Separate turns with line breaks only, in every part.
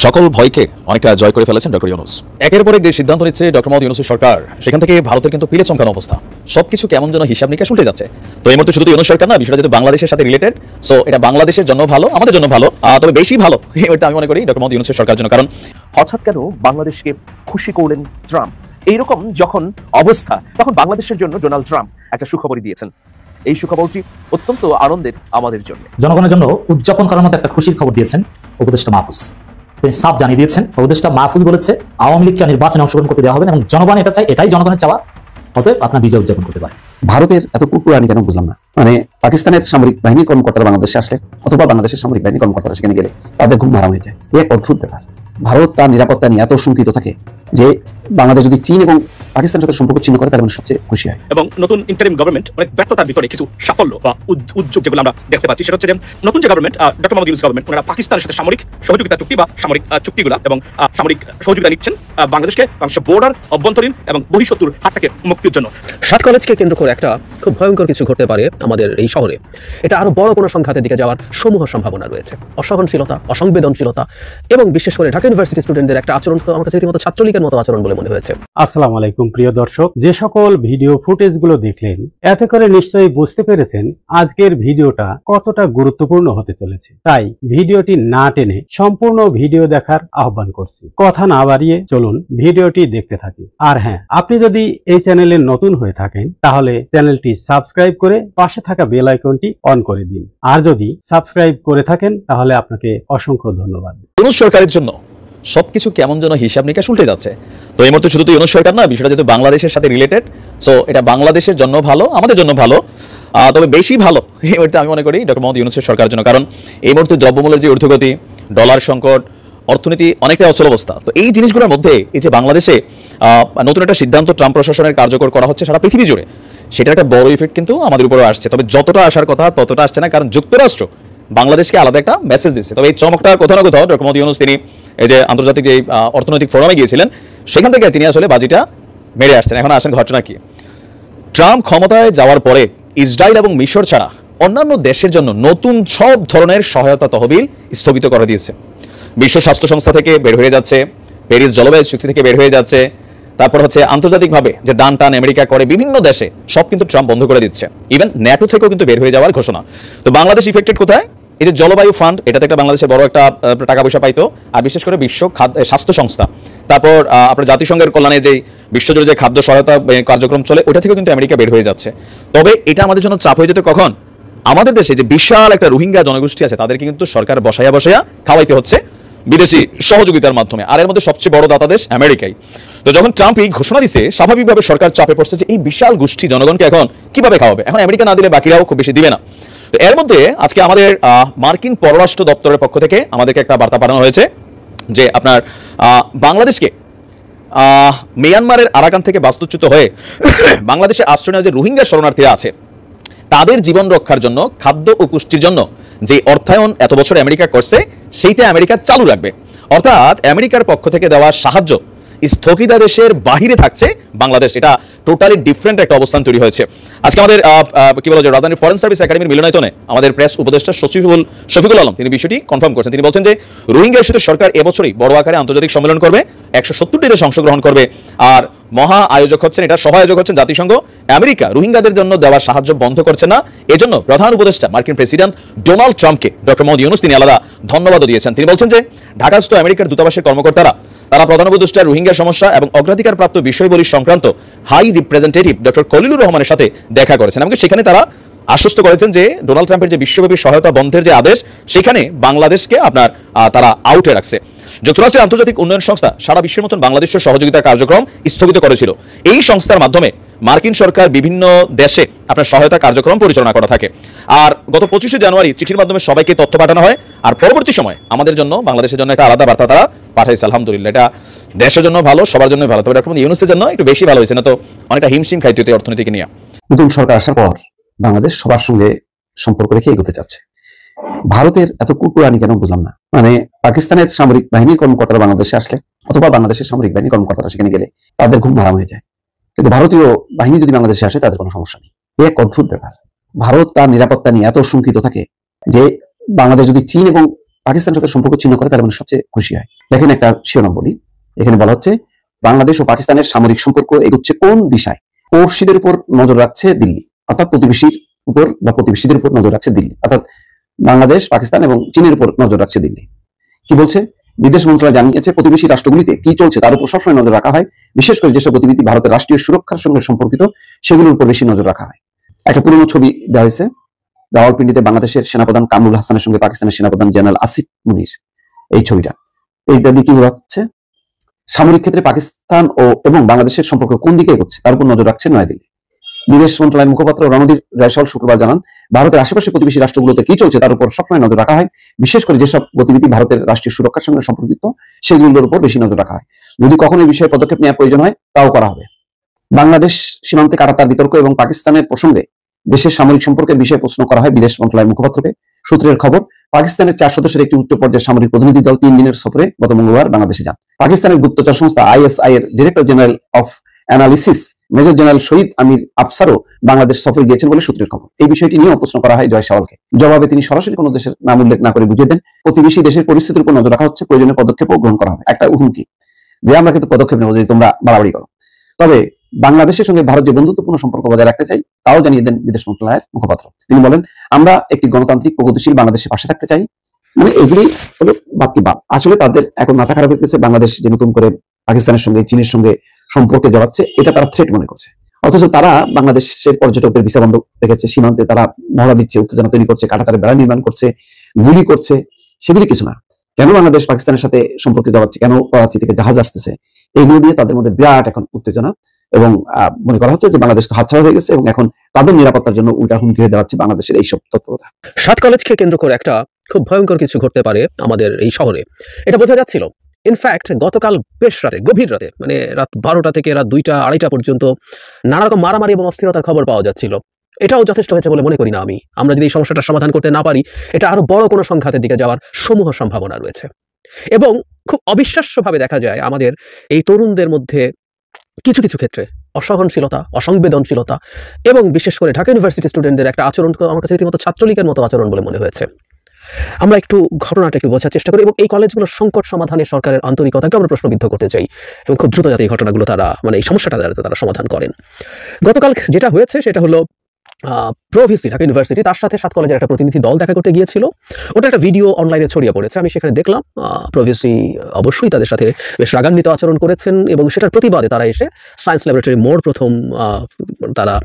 সকল ভয়কে অনেকটা জয় করে ফেলেছেন ডক্টর ইউনূস। একের পর এক যে সিদ্ধান্ত নিচ্ছে ডক্টর মোহাম্মদ ইউনূসের সরকার, সেখান থেকে ভারতের কিন্তু পিলে চমকানো অবস্থা। সবকিছু কেমন যেন হিসাব নিকাশ উল্টে যাচ্ছে। তো এই মুহূর্তে শুধু ইউনূস সরকার না, বিষয়টা যেহেতু বাংলাদেশের সাথে রিলেটেড, সো এটা বাংলাদেশের জন্য ভালো, আমাদের জন্য ভালো, তবে বেশি ভালো এটা আমি মনে করি ডক্টর মোহাম্মদ ইউনূসের সরকারের জন্য। কারণ
হঠাৎ কেন বাংলাদেশকে খুশি করলেন ট্রাম্প? এইরকম যখন অবস্থা, তখন বাংলাদেশের জন্য ডোনাল্ড ট্রাম্প একটা সুখবরই দিয়েছেন। এই সুখবরটি অত্যন্ত আনন্দের আমাদের জন্য।
জনগণের জন্য উদযাপন করার মতো একটা খুশির খবর দিয়েছেন উপদেষ্টা মাহফুজ। তিনি সাফ জানিয়ে দিয়েছেন, উপদেষ্টা মাহফুজ বলেছে আওয়ামী লীগকে নির্বাচনে অংশগ্রহণ করতে দেওয়া হবে না এবং জনগণ এটা চায়, এটাই জনগণের চাওয়া, অতএব আপনার বিজয় উদযাপন করতে পারে।
ভারতের এত কুকুরানি কেন বুঝলাম না। মানে পাকিস্তানের সামরিক বাহিনীর কর্মকর্তারা বাংলাদেশে আসলে অথবা বাংলাদেশের সামরিক বাহিনীর কর্মকর্তারা সেখানে গেলে তাদের ঘুম হারাম হয়ে যায়। এক অদ্ভুত ব্যাপার। ভারত তার নিরাপত্তা নিয়ে এত শঙ্কিত থাকে যে বাংলাদেশ যদি চীন এবং পাকিস্তানের সাথে সম্পর্ক ছিন্ন করে তাহলে মানে সবচেয়ে খুশি হয়।
এবং নতুন ইন্টারিম গভর্নমেন্ট অনেক ব্যর্থতার ভিতরে কিছু সাফল্য বা উদ্যোগ যেগুলো আমরা দেখতে পাচ্ছি, সেটা হচ্ছে যে নতুন যে government, doctor Mohammad Yunus government, ওনারা পাকিস্তানের সাথে সামরিক সহযোগিতা চুক্তি বা সামরিক চুক্তিগুলো এবং সামরিক সহযোগিতা নিচ্ছেন বাংলাদেশকে বোর্ডার, অভ্যন্তরীণ এবং বহিঃশত্রুর হাত থেকে মুক্তির জন্য।
সাত কলেজকে কেন্দ্র করে একটা খুব ভয়ঙ্কর কিছু ঘটতে পারে আমাদের এই শহরে। এটা আরো বড় কোনো সংঘাতের দিকে যাওয়ার সমূহ সম্ভাবনা রয়েছে। অসহনশীলতা, অসংবেদনশীলতা এবং বিশেষ করে ঢাকা ইউনিভার্সিটি স্টুডেন্টদের একটা আচরণ আমার কাছে রীতিমতো ছাত্রলীগের মতো আচরণ বলে মনে হয়েছে।
আসসালামু আলাইকুম প্রিয় দর্শক, যে সকল ভিডিও ফুটেজগুলো দেখলেন এতে করে নিশ্চয়ই বুঝতে পেরেছেন আজকের ভিডিওটা কতটা গুরুত্বপূর্ণ হতে চলেছে। তাই ভিডিওটি না টেনে সম্পূর্ণ ভিডিও দেখার আহ্বান করছি। কথা না বাড়িয়ে চলুন ভিডিওটি দেখতে থাকি। আর হ্যাঁ, আপনি যদি এই চ্যানেলে নতুন হয়ে থাকেন তাহলে চ্যানেলটি সাবস্ক্রাইব করে পাশে থাকা বেল আইকনটি অন করে দিন। আর যদি সাবস্ক্রাইব করে থাকেন তাহলে আপনাকে অসংখ্য ধন্যবাদ।
ইউনূস সরকারের জন্য সবকিছু কেমন যেন হিসাব নিকাশ উল্টে যাচ্ছে। তো এই মুহূর্তে শুধু তো ইউনূস সরকার না, বিষয়টা যেহেতু বাংলাদেশের সাথে রিলেটেড, সো এটা বাংলাদেশের জন্য ভালো, আমাদের জন্য ভালো, তবে বেশি ভালো এই মুহূর্তে আমি মনে করি ডক্টর মোহাম্মদ ইউনূসের সরকারের জন্য। কারণ এই মুহূর্তে দ্রব্যমূল্যের যে ঊর্ধ্বগতি, ডলার সংকট, অর্থনীতি অনেকটা অচল অবস্থা। তো এই জিনিসগুলোর মধ্যে এই যে বাংলাদেশে নতুন একটা সিদ্ধান্ত ট্রাম্প প্রশাসনের কার্যকর করা হচ্ছে সারা পৃথিবী জুড়ে, সেটা একটা বড় ইফেক্ট কিন্তু আমাদের উপরেও আসছে। তবে যতটা আসার কথা ততটা আসছে না, কারণ যুক্তরাষ্ট্র বাংলাদেশকে আলাদা একটা মেসেজ দিচ্ছে। তবে এই চমকটা কোথাও না কোথাও ডক্টর মোহাম্মদ ইউনূস তিনি এই যে আন্তর্জাতিক যে অর্থনৈতিক ফোরামে গিয়েছিলেন, সেখান থেকে তিনি আসলে বাজিটা মেরে আসছেন। এখন আসেন ঘটনা কি। ট্রাম্প ক্ষমতায় যাওয়ার পরে ইসরায়েল এবং মিশর ছাড়া অন্যান্য দেশের জন্য নতুন সব ধরনের সহায়তা তহবিল স্থগিত করে দিয়েছে। বিশ্ব স্বাস্থ্য সংস্থা থেকে বের হয়ে যাচ্ছে, প্যারিস জলবায়ু চুক্তি থেকে বের হয়ে যাচ্ছে, তারপর হচ্ছে আন্তর্জাতিকভাবে যে দান টান আমেরিকা করে বিভিন্ন দেশে, সব কিন্তু ট্রাম্প বন্ধ করে দিচ্ছে। ইভেন ন্যাটো থেকেও কিন্তু বের হয়ে যাওয়ার ঘোষণা। তো বাংলাদেশ ইফেক্টেড কোথায়? এই যে জলবায়ু ফান্ড, এটাতে একটা বাংলাদেশের বড় একটা টাকা পয়সা পাইতো, আর বিশেষ করে বিশ্ব স্বাস্থ্য সংস্থা, তারপর আপনার জাতিসংঘের কল্যাণে যে বিশ্বজুড়ে যে খাদ্য সহায়তা কার্যক্রম চলে, ওটা থেকেও কিন্তু আমেরিকা বের হয়ে যাচ্ছে। তবে এটা আমাদের জন্য চাপ হয়ে যেত কখন? আমাদের দেশে যে বিশাল একটা রোহিঙ্গা জনগোষ্ঠী আছে, তাদেরকে কিন্তু সরকার বসাইয়া খাওয়াইতে হচ্ছে বিদেশি সহযোগিতার মাধ্যমে, আর এর মধ্যে সবচেয়ে বড় দাতা দেশ আমেরিকাই। তো যখন ট্রাম্প এই ঘোষণা দিচ্ছে, স্বাভাবিকভাবে সরকার চাপে পড়ছে যে এই বিশাল গোষ্ঠী জনগণকে এখন কিভাবে খাওয়াবে। এখন আমেরিকা না দিলে বাকিরাও খুব বেশি দিবে না। তো এর মধ্যে আজকে আমাদের মার্কিন পররাষ্ট্র দপ্তরের পক্ষ থেকে আমাদেরকে একটা বার্তা পাঠানো হয়েছে যে আপনার বাংলাদেশকে মিয়ানমারের আরাকান থেকে বাস্তুচ্যুত হয়ে বাংলাদেশে আশ্রয় নেওয়া যে রোহিঙ্গা শরণার্থীরা আছে, তাদের জীবন রক্ষার জন্য, খাদ্য ও পুষ্টির জন্য যে অর্থায়ন এত বছর আমেরিকা করছে, সেইটা আমেরিকা চালু রাখবে। অর্থাৎ আমেরিকার পক্ষ থেকে দেওয়া সাহায্য স্থগিতাদেশের বাহিরে থাকছে বাংলাদেশ। এটা টোটালি ডিফারেন্ট একটা অবস্থান তৈরি হয়েছে। আজকে আমাদের কি বলা যায়, রাজধানীর ফরেন সার্ভিস একাডেমির মিলনায়তনে আমাদের প্রেস উপদেষ্টা শফিকুল আলম তিনি বিষয়টি কনফার্ম করেছেন। তিনি বলছেন যে রোহিঙ্গা ইস্যুতে সরকার এবছরই বড় আকারে আন্তর্জাতিক সম্মেলন করবে, 170টি দেশ অংশগ্রহণ করবে, আর মহা আয়োজক হচ্ছেন, এটা সহ আয়োজক হচ্ছেন জাতিসংঘ। আমেরিকা রোহিঙ্গাদের জন্য দেওয়া সাহায্য বন্ধ করছে না, এজন্য প্রধান উপদেষ্টা মার্কিন প্রেসিডেন্ট ডোনাল্ড ট্রাম্পকে ডক্টর মোহাম্মদ ইউনূস তিনি আলাদা ধন্যবাদও দিয়েছেন। তিনি বলছেন যে ঢাকাস্থ আমেরিকার দূতাবাসের কর্মকর্তারা তারা প্রধান উপদেষ্টা রোহিঙ্গা সমস্যা এবং অগ্রাধিকারপ্রাপ্ত বিষয়বলী সংক্রান্ত হাই রিপ্রেজেন্টেটিভ ডক্টর খলিলুর রহমানের সাথে দেখা করেছেন এবং সেখানে তারা আশ্বস্ত করেছেন যে ডোনাল্ড ট্রাম্পের যে বিশ্বব্যাপী সহায়তা বন্ধের যে আদেশ, সেখানে বাংলাদেশকে আপনার তারা আউটে রাখছে। যুক্তরাষ্ট্রের আন্তর্জাতিক উন্নয়ন সংস্থা সারা বিশ্বের মতন বাংলাদেশের সহযোগিতা কার্যক্রম স্থগিত করেছিল। এই সংস্থার মাধ্যমে মার্কিন সরকার বিভিন্ন দেশে আপনার সহায়তা কার্যক্রম পরিচালনা করা থাকে। আর গত 25শে জানুয়ারি চিঠির মাধ্যমে সবাইকে তথ্য পাঠানো হয়, আর পরবর্তী সময় আমাদের জন্য, বাংলাদেশের জন্য একটা আলাদা বার্তা তারা পাঠাইছে। আলহামদুলিল্লাহ, এটা দেশের জন্য ভালো, সবার জন্য ভালো। তবে ডক্টর মোহাম্মদ ইউনূসের জন্য একটু বেশি ভালো হয়েছে, না তো অনেকটা হিমশিম খাইতে হতো অর্থনীতিকে নিয়ে।
নতুন সরকার আসার পর বাংলাদেশ সবার সঙ্গে সম্পর্ক রেখে এগোতে চাচ্ছে। ভারতের এত কুকুরানি কেন বুঝলাম না। মানে পাকিস্তানের সামরিক বাহিনীর কর্মকর্তারা বাংলাদেশে আসলে অথবা বাংলাদেশের সামরিক বাহিনীর কর্মকর্তারা সেখানে গেলে তাদের ঘুম হারাম হয়ে যায়, কিন্তু ভারতীয় বাহিনী যদি বাংলাদেশে আসে তাদের কোনো সমস্যা নেই। এক অদ্ভুত ব্যাপার। ভারত তার নিরাপত্তা নিয়ে এত শঙ্কিত থাকে যে বাংলাদেশ যদি চীন এবং পাকিস্তানের সাথে সম্পর্ক ছিন্ন করে তাহলে মানুষ সবচেয়ে খুশি হয়। দেখেন একটা শিরোনাম বলি, এখানে বলা হচ্ছে বাংলাদেশ ও পাকিস্তানের সামরিক সম্পর্ক এগোচ্ছে কোন দিশায়? পড়শিদের উপর নজর রাখছে দিল্লি, অর্থাৎ প্রতিবেশীর উপর বা প্রতিবেশীদের উপর নজর রাখছে দিল্লি, অর্থাৎ বাংলাদেশ, পাকিস্তান এবং চীনের উপর নজর রাখছে দিল্লি। কি বলছে? বিদেশ মন্ত্রণালয় জানিয়েছে প্রতিবেশী রাষ্ট্রগুলিতে কি চলছে তার উপর সবসময় নজর রাখা হয়, বিশেষ করে যেসব গতিবিধি ভারতের রাষ্ট্রীয় সুরক্ষার সঙ্গে সম্পর্কিত সেগুলোর উপর বেশি নজর রাখা হয়। একটা পুরনো ছবি দেওয়া হয়েছে, রাওয়ালপিন্ডিতে বাংলাদেশের সেনাপ্রধান কামরুল হাসানের সঙ্গে পাকিস্তানের সেনাপ্রধান জেনারেল আসিফ মুনির। এই ছবিটা, এইটা দিয়ে কি বোঝাচ্ছে? সামরিক ক্ষেত্রে পাকিস্তান এবং বাংলাদেশের সম্পর্ক কোন দিকে এগোচ্ছে তার উপর নজর রাখছে নয়াদিল্লি। বিদেশ মন্ত্রণালয়ের মুখপাত্র রণধীর রায়সল শুক্রবার জানান, ভারতের আশেপাশে প্রতিবেশী রাষ্ট্রগুলোতে কি চলছে তার উপর সবসময় নজর রাখা হয়, বিশেষ করে যেসব গতিবিধি ভারতের রাষ্ট্রীয় সুরক্ষার সঙ্গে সম্পর্কিত সেগুলোর উপর বেশি নজর রাখা হয়। যদি কখনো এই বিষয়ে পদক্ষেপ নেওয়ার প্রয়োজন হয় তাও করা হবে। বাংলাদেশ সীমান্তে কাটাতার বিতর্ক এবং পাকিস্তানের প্রসঙ্গে দেশের সামরিক সম্পর্কের বিষয়ে প্রশ্ন করা হয় বিদেশ মন্ত্রণালয়ের মুখপাত্রকে। সূত্রের খবর, পাকিস্তানের 4 সদস্যের একটি উচ্চ পর্যায়ের সামরিক প্রতিনিধি দল 3 দিনের সফরে গত মঙ্গলবার বাংলাদেশে যান। পাকিস্তানের গুপ্তচর সংস্থা ISI এর director general of analysis major general Shahid Amir আফসারও বাংলাদেশ সফরে গিয়েছেন বলে সূত্রের খবর। এই বিষয়টি নিয়েও প্রশ্ন করা হয় জয় সাওয়ালকে। জবাবে তিনি সরাসরি কোনো দেশের নাম উল্লেখ না করে বুঝিয়ে দেন, প্রতিবেশী দেশের পরিস্থিতির উপর নজর রাখা হচ্ছে, প্রয়োজনীয় পদক্ষেপও গ্রহণ করা হবে। একটা হুমকি যে আমরা কিন্তু পদক্ষেপ নেব যদি তোমরা বাড়াবাড়ি করো। তবে বাংলাদেশের সঙ্গে ভারত যে বন্ধুত্বপূর্ণ সম্পর্ক বজায় রাখতে চাই তাও জানিয়ে দেন বিদেশ মন্ত্রণালয়ের মুখপাত্র। তিনি বলেন, আমরা একটি গণতান্ত্রিক প্রগতিশীল বাংলাদেশের পাশে থাকতে চাই। মানে এগুলি হলো বাকি বাদ। আসলে তাদের এখন মাথা খারাপ হয়ে গেছে, বাংলাদেশ যে নতুন করে পাকিস্তানের সঙ্গে চীনের সঙ্গে সম্পর্কে জড়াচ্ছে এটা তারা থ্রেট মনে করছে, অথচ তারা বাংলাদেশের পর্যটকদের ভিসা বন্ধ রেখেছে, সীমান্তে তারা মহড়া দিচ্ছে, উত্তেজনা তৈরি করছে, কাঁটাতারে বেড়া নির্মাণ করছে, গুলি করছে। সেগুলি কিছু না। কেন বাংলাদেশ পাকিস্তানের সাথে সম্পর্কে জড়াচ্ছে, কেন করাচি থেকে জাহাজ আসতেছে, এগুলো নিয়ে তাদের মধ্যে বিরাট এখন উত্তেজনা এবং মনে করা হচ্ছে যে বাংলাদেশ তো হাতছাড়া হয়ে গেছে এবং এখন তাদের নিরাপত্তার জন্য উল্টা হুমকি হয়ে দাঁড়াচ্ছে বাংলাদেশের এইসব তৎপরতা।
7 কলেজকে কেন্দ্র করে একটা খুব ভয়ঙ্কর কিছু ঘটতে পারে আমাদের এই শহরে, এটা বোঝা যাচ্ছিল। ইনফ্যাক্ট গতকাল বেশ রাতে, গভীর রাতে, মানে রাত 12টা থেকে রাত 2টা 2:30টা পর্যন্ত নানা রকম মারামারি এবং অস্থিরতার খবর পাওয়া যাচ্ছিল। এটাও যথেষ্ট হয়েছে বলে মনে করি না আমি। আমরা যদি এই সমস্যাটার সমাধান করতে না পারি, এটা আরো বড় কোনো সংঘাতের দিকে যাওয়ার সমূহ সম্ভাবনা রয়েছে। এবং খুব অবিশ্বাস্যভাবে দেখা যায় আমাদের এই তরুণদের মধ্যে কিছু কিছু ক্ষেত্রে অসহনশীলতা, অসংবেদনশীলতা এবং বিশেষ করে ঢাকা ইউনিভার্সিটি স্টুডেন্টদের একটা আচরণ আমার কাছে রীতিমতো ছাত্রলীগের মতো আচরণ বলে মনে হয়েছে। আমরা একটু ঘটনাটা একটু বোঝার চেষ্টা করি এবং এই কলেজগুলোর সংকট সমাধানে সরকারের আন্তরিকতাকে আমরা প্রশ্নবিদ্ধ করতে চাই এবং খুব দ্রুত যাতে এই ঘটনাগুলো তারা এই সমস্যাটা যাতে তারা সমাধান করেন। গতকাল যেটা হয়েছে সেটা হলো প্রভিসি ঢাকা ইউনিভার্সিটি তার সাথে 7 কলেজের একটা প্রতিনিধি দল দেখা করতে গিয়েছিল। ওটা একটা ভিডিও অনলাইনে ছড়িয়ে পড়েছে, আমি সেখানে দেখলাম। প্রভিসি অবশ্যই তাদের সাথে বেশ রাগান্বিত আচরণ করেছেন এবং সেটার প্রতিবাদে তারা এসে সায়েন্স ল্যাবরেটরি মোড় প্রথম তারা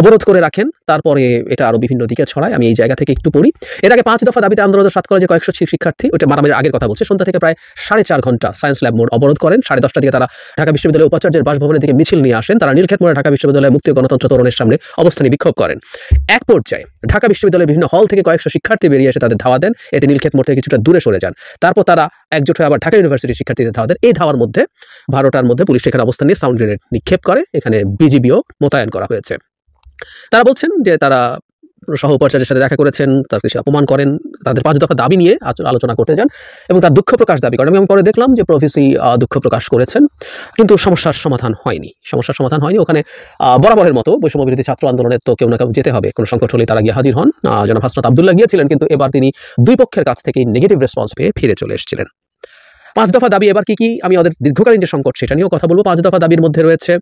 অবরোধ করে রাখেন। তারপরে এটা আরও বিভিন্ন দিকে ছড়ায়। আমি এই জায়গা থেকে একটু পড়ি। এর আগে 5 দফা দাবিতে আন্দোলনের 7 কলেজে কয়েকশো শিক্ষার্থী, ওটা মারামারির আগের কথা বলছে, সন্ধ্যা থেকে প্রায় 4.5 ঘন্টা সায়েন্স ল্যাব মোড় অবরোধ করেন। 10:30টার দিকে তারা ঢাকা বিশ্ববিদ্যালয়ের উপাচার্যের বাসভবনের দিকে মিছিল নিয়ে আসেন। তারা নীলক্ষেত মোড়ে ঢাকা বিশ্ববিদ্যালয় মুক্তি ও গণতন্ত্র তোরণের সামনে অবস্থানে বিক্ষোভ করেন। এক পর্যায়ে ঢাকা বিশ্ববিদ্যালয়ের বিভিন্ন হল থেকে কয়েকশো শিক্ষার্থী বেরিয়ে এসে তাদের ধাওয়া দেন। এতে নীলক্ষেত মোড় থেকে কিছুটা দূরে সরে যান। তারপর তারা একজোট হয়ে আবার ঢাকা ইউনিভার্সিটির শিক্ষার্থীদের ধাওয়া দেন। এই ধাওয়ার মধ্যে 12টার মধ্যে পুলিশ এখানে অবস্থান নিয়ে সাউন্ড গ্রেনেড নিক্ষেপ করে। এখানে বিজিবিও মোতায়েন করা হয়েছে। তারা বলছেন যে তারা সহ উপাচার্যের সাথে দেখা করেছেন, তাকে সে অপমান করেন, তাদের 5 দফা দাবি নিয়ে আলোচনা করতে যান এবং তার দুঃখ প্রকাশ দাবি করেন। আমি পরে দেখলাম যে প্রভিসি দুঃখ প্রকাশ করেছেন, কিন্তু সমস্যার সমাধান হয়নি। ওখানে বরাবরের মতো বৈষম্য বিরোধী ছাত্র আন্দোলনের তো কেউ না কেউ যেতে হবে, কোনো সংকট হলেই তারা গিয়ে হাজির হন। জনাব হাসনাত আব্দুল্লাহ গিয়েছিলেন, কিন্তু এবার তিনি 2 পক্ষের কাছ থেকে নেগেটিভ রেসপন্স পেয়ে ফিরে চলে এসেছিলেন। 5 দফা দাবি এবার কি আমি ওদের দীর্ঘকালীন যে সংকট সেটা নিয়েও কথা বলবো। 5 দফা দাবির মধ্যে রয়েছে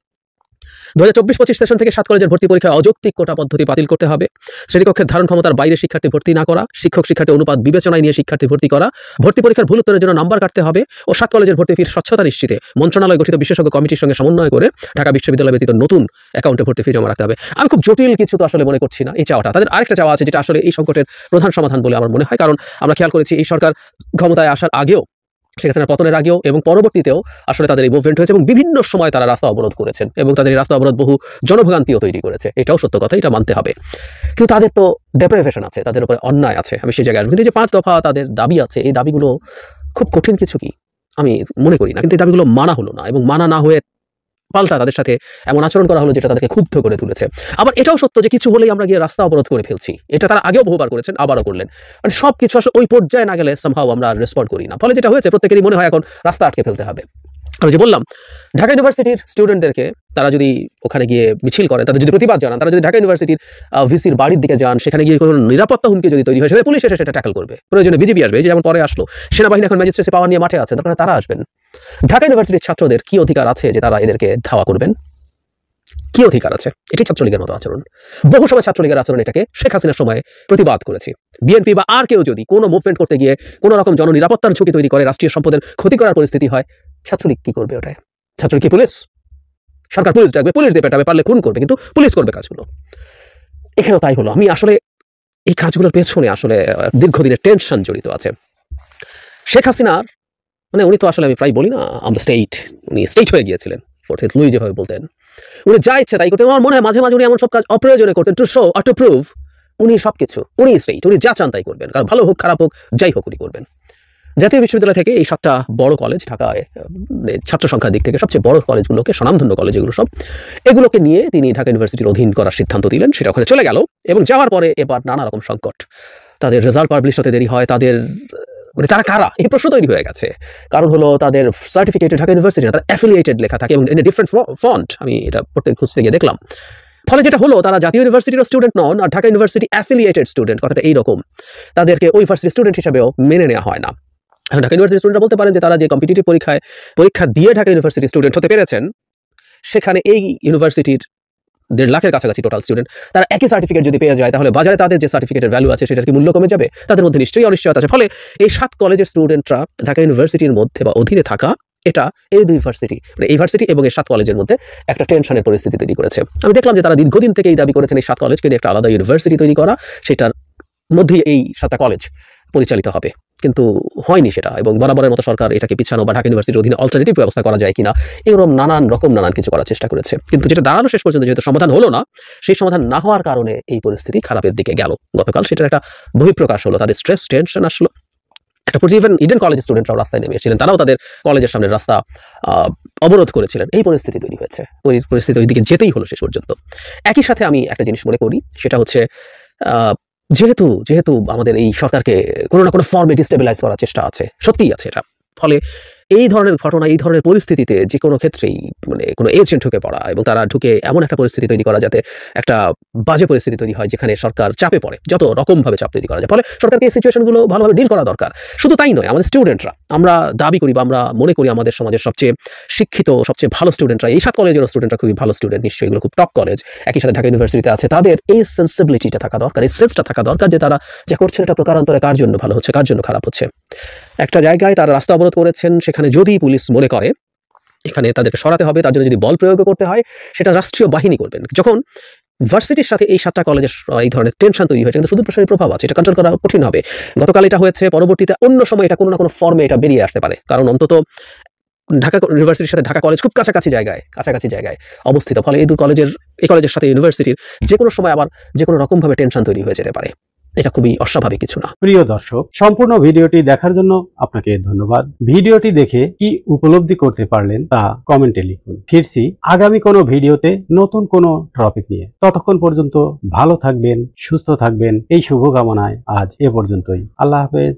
2024-25 সেশন থেকে 7 কলেজের ভর্তি পরীক্ষায় অযৌক্তিক কোটা পদ্ধতি বাতিল করতে হবে, শ্রেণীকক্ষের ধারণ ক্ষমতার বাইরে শিক্ষার্থী ভর্তি না করা, শিক্ষক শিক্ষার্থী অনুপাত বিবেচনায় নিয়ে শিক্ষার্থী ভর্তি করা, ভর্তি পরীক্ষার ভুল উত্তরের জন্য নাম্বার কাটতে হবে ও 7 কলেজের ভর্তি ফির স্বচ্ছতা নিশ্চিতে মন্ত্রণালয় গঠিত বিশেষজ্ঞ কমিটির সঙ্গে সমন্বয় করে ঢাকা বিশ্ববিদ্যালয় ব্যতীত নতুন অ্যাকাউন্টে ভর্তি ফি জমা রাখতে হবে। আমি খুব জটিল কিছু তো আসলে মনে করছি না এই চাওয়াটা। তাদের আরেকটা চাওয়া আছে যেটা আসলে এই সংকটের প্রধান সমাধান বলে আমার মনে হয়, কারণ আমরা খেয়াল করেছি এই সরকার ক্ষমতায় আসার আগেও, শেখ হাসিনার পতনের আগেও এবং পরবর্তীতেও আসলে তাদের এই মুভমেন্ট হয়েছে এবং বিভিন্ন সময় তারা রাস্তা অবরোধ করেছেন এবং তাদের এই রাস্তা অবরোধ বহু জনভোগান্তিও তৈরি করেছে। এটাও সত্য কথা, এটা মানতে হবে। কিন্তু তাদের তো ডেপ্রাইভেশন আছে, তাদের উপরে অন্যায় আছে, আমি সেই জায়গায় আসবো। কিন্তু যে 5 দফা তাদের দাবি আছে, এই দাবিগুলো খুব কঠিন কিছু কি আমি মনে করি না, কিন্তু এই দাবিগুলো মানা হলো না এবং মানা না হয়ে পাল্টা তাদের সাথে এমন আচরণ করা হলো যেটা তাদেরকে ক্ষুব্ধ করে তুলেছে। আবার এটাও সত্য যে কিছু হলেই আমরা গিয়ে রাস্তা অবরোধ করে ফেলছি, এটা তারা আগেও বহুবার করেছেন, আবারও করলেন। মানে সব কিছু আসলে ওই পর্যায়ে না গেলে সামহাও আমরা রেসপন্ড করি না। ফলে যেটা হয়েছে প্রত্যেকেরই মনে হয় এখন রাস্তা আটকে ফেলতে হবে। আমি যে বললাম ঢাকা ইউনিভার্সিটির স্টুডেন্টদেরকে তারা যদি ওখানে গিয়ে মিছিল করে, তাদের যদি প্রতিবাদ জানান, তারা যদি ঢাকা ইউনিভার্সিটির ভিসির বাড়ির দিকে যান, সেখানে গিয়ে কোনো নিরাপত্তা হুমকি যদি তৈরি হয়, সেটা পুলিশ এসে সেটা ট্যাকল করবে। প্রয়োজনে বিজেপি আসবে, এই যে যেমন পরে আসলো, সেনাবাহিনী এখন ম্যাজিস্ট্রেসি পাওয়ার নিয়ে মাঠে আছে, তারপরে তারা আসবেন। ঢাকা ইউনিভার্সিটির ছাত্রদের কি অধিকার আছে যে তারা এদেরকে ধাওয়া করবেন? কি অধিকার আছে? এটি ছাত্রলীগের মতো আচরণ। বহু সময় ছাত্রলীগের আচরণ এটাকে শেখ হাসিনার সময় প্রতিবাদ করেছি। বিএনপি বা আর কেউ যদি কোনো মুভমেন্ট করতে গিয়ে কোনো রকম জননিরাপত্তার ঝুঁকি তৈরি করে, রাষ্ট্রীয় সম্পদের ক্ষতি করার পরিস্থিতি হয়, ছাত্রলীগ কি করবে? ওটায় ছাত্রলীগ কি পুলিশ? সরকার পুলিশ ডাকবে, পুলিশ দিয়ে পেটাবে, পারলে খুন করবে, কিন্তু পুলিশ করবে কাজগুলো। এখানেও তাই হলো। আমি আসলে এই কাজগুলোর পেছনে আসলে দীর্ঘদিনের টেনশন জড়িত আছে। শেখ হাসিনার মানে উনি তো আসলে, আমি প্রায় বলি না, আমরা স্টেট, উনি স্টেট হয়ে গিয়েছিলেন। ফোর্থ লুই যেভাবে বলতেন, উনি যা ইচ্ছে তাই করতেন। আমার মনে হয় মাঝে মাঝে উনি এমন সব কাজ অপ্রয়োজনে করতেন, to show or to prove উনি সবকিছু, উনি স্টেট, উনি যা চান তাই করবেন, কারণ ভালো হোক খারাপ হোক যাই হোক উনি করবেন। জাতীয় বিশ্ববিদ্যালয় থেকে এই 7টা বড় কলেজ, ঢাকায় ছাত্র সংখ্যার দিক থেকে সবচেয়ে বড় কলেজগুলোকে, স্বনামধন্য কলেজ এগুলো সব, এগুলোকে নিয়ে তিনি ঢাকা ইউনিভার্সিটির অধীন করার সিদ্ধান্ত দিলেন। সেটা ওখানে চলে গেল এবং যাওয়ার পরে এবার নানা রকম সংকট, তাদের রেজাল্ট পাবলিশ হতে দেরি হয়, তাদের মানে তারা কারা এই প্রশ্ন তৈরি হয়ে গেছে। কারণ হলো তাদের সার্টিফিকেটে ঢাকা ইউনিভার্সিটি না, তারা অ্যাফিলিয়েটেড লেখা থাকে এবং ডিফারেন্ট ফন্ট। আমি এটা পড়তে খুঁজতে গিয়ে দেখলাম। ফলে যেটা হলো, তারা জাতীয় ইউনিভার্সিটির স্টুডেন্ট নন, আর ঢাকা ইউনিভার্সিটি অ্যাফিলিয়েটেড স্টুডেন্ট। কথাটা এইরকম, তাদেরকে ওই ইউনিভার্সিটির স্টুডেন্ট হিসেবেও মেনে নেওয়া হয় না। ঢাকা ইউনিভার্সিটির স্টুডেন্টরা বলতে পারেন যে তারা যে কম্পিটিটিভ পরীক্ষা দিয়ে ঢাকা ইউনিভার্সিটির স্টুডেন্ট হতে পেরেছেন, সেখানে এই ইউনিভার্সিটির 1.5 লাখের কাছাকাছি টোটাল স্টুডেন্ট, তারা একই সার্টিফিকেট যদি পেয়ে যায়, তাহলে বাজারে তাদের যে সার্টিফিকেটের ভ্যালু আছে সেটার কি মূল্য কমে যাবে? তাদের মধ্যে নিশ্চয়ই অনিশ্চয়তা আছে। ফলে এই 7 কলেজের স্টুডেন্টরা ঢাকা ইউনিভার্সিটির মধ্যে বা অধীনে থাকা, এটা এই 2 ইউনিভার্সিটি, মানে এই ভার্সিটি এবং এই 7 কলেজের মধ্যে একটা টেনশনের পরিস্থিতি তৈরি করেছে। আমি দেখলাম যে তারা দীর্ঘদিন থেকে এই দাবি করেছেন এই 7 কলেজকে নিয়ে একটা আলাদা ইউনিভার্সিটি তৈরি করা, সেটার মধ্যেই এই 7টা কলেজ পরিচালিত হবে, কিন্তু হয়নি সেটা। এবং বরাবরের মতো সরকার এটাকে পিছানো বা ঢাকা ইউনিভার্সিটির অধীনে অল্টারনেটিভ ব্যবস্থা করা যায় কিনা, এরকম নানান কিছু করার চেষ্টা করেছে। কিন্তু যেটা দাঁড়ানো শেষ পর্যন্ত যেহেতু সমাধান হলো না, সেই সমাধান না হওয়ার কারণে এই পরিস্থিতি খারাপের দিকে গেল। গতকাল সেটার একটা বহিঃপ্রকাশ হলো, তাদের স্ট্রেস টেনশন আসলো। একটা পর্যায়ে ইভেন ইডেন কলেজের স্টুডেন্টরাও রাস্তায় নেমে এসেছিলেন, তারাও তাদের কলেজের সামনে রাস্তা অবরোধ করেছিলেন। এই পরিস্থিতি তৈরি হয়েছে, ওই পরিস্থিতি ওই দিকে যেতেই হলো শেষ পর্যন্ত। একই সাথে আমি একটা জিনিস মনে করি, সেটা হচ্ছে যেহেতু আমাদের এই সরকারকে কোনো না কোনো ফর্মে ডিস্টেবিলাইজ করার চেষ্টা আছে, সত্যিই আছে এটা। ফলে এই ধরনের ঘটনা, এই ধরনের পরিস্থিতিতে যে কোনো ক্ষেত্রেই মানে কোনো এজেন্ট ঢুকে পড়া এবং তারা ঢুকে এমন একটা পরিস্থিতি তৈরি করা যাতে একটা বাজে পরিস্থিতি তৈরি হয়, যেখানে সরকার চাপে পড়ে, যত রকমভাবে চাপ তৈরি করা যায়। ফলে সরকারকে এই সিচুয়েশনগুলো ভালোভাবে ডিল করা দরকার। শুধু তাই নয়, আমাদের স্টুডেন্টরা, আমরা দাবি করি বা আমরা মনে করি আমাদের সমাজের সবচেয়ে শিক্ষিত, সবচেয়ে ভালো স্টুডেন্টরা, এই 7 কলেজের স্টুডেন্টরা খুবই ভালো স্টুডেন্ট, নিশ্চয়ই এগুলো খুব টপ কলেজ, একই সাথে ঢাকা ইউনিভার্সিটিতে আছে, তাদের এই সেন্সিবিলিটিটা থাকা দরকার, এই সেন্সটা থাকা দরকার যে তারা যা করছেন এটা প্রকারান্তরে কার জন্য ভালো হচ্ছে, কার জন্য খারাপ হচ্ছে। একটা জায়গায় তারা রাস্তা অবরোধ করেছেন, সেখানে যদি পুলিশ মনে করে এখানে তাদেরকে সরাতে হবে, তার জন্য যদি বল প্রয়োগ করতে হয়, সেটা রাষ্ট্রীয় বাহিনী করবেন। যখন ভার্সিটির সাথে এই 7টা কলেজের এই ধরনের টেনশন তৈরি হয়েছে, কিন্তু সুদূরপ্রসারী প্রভাব আছে, এটা কন্ট্রোল করা কঠিন হবে। গতকাল এটা হয়েছে, পরবর্তীতে অন্য সময় এটা কোনো না কোনো ফর্মে এটা বেরিয়ে আসতে পারে, কারণ অন্তত ঢাকা ইউনিভার্সিটির সাথে ঢাকা কলেজ খুব কাছাকাছি জায়গায় অবস্থিত। ফলে এই কলেজের সাথে ইউনিভার্সিটির যে কোনো সময় আবার যে কোনো রকমভাবে টেনশন তৈরি হয়ে যেতে পারে। এটা খুবই অস্বাভাবিক কিছু না।
প্রিয় দর্শক, সম্পূর্ণ ভিডিওটি দেখার জন্য আপনাকে ধন্যবাদ। ভিডিওটি দেখে কি উপলব্ধি করতে পারলেন তা কমেন্টে লিখুন। ফিরছি আগামী কোনো ভিডিওতে নতুন কোনো টপিক নিয়ে। ততক্ষণ পর্যন্ত ভালো থাকবেন, সুস্থ থাকবেন, এই শুভকামনায় আজ এ পর্যন্তই। আল্লাহ হাফেজ।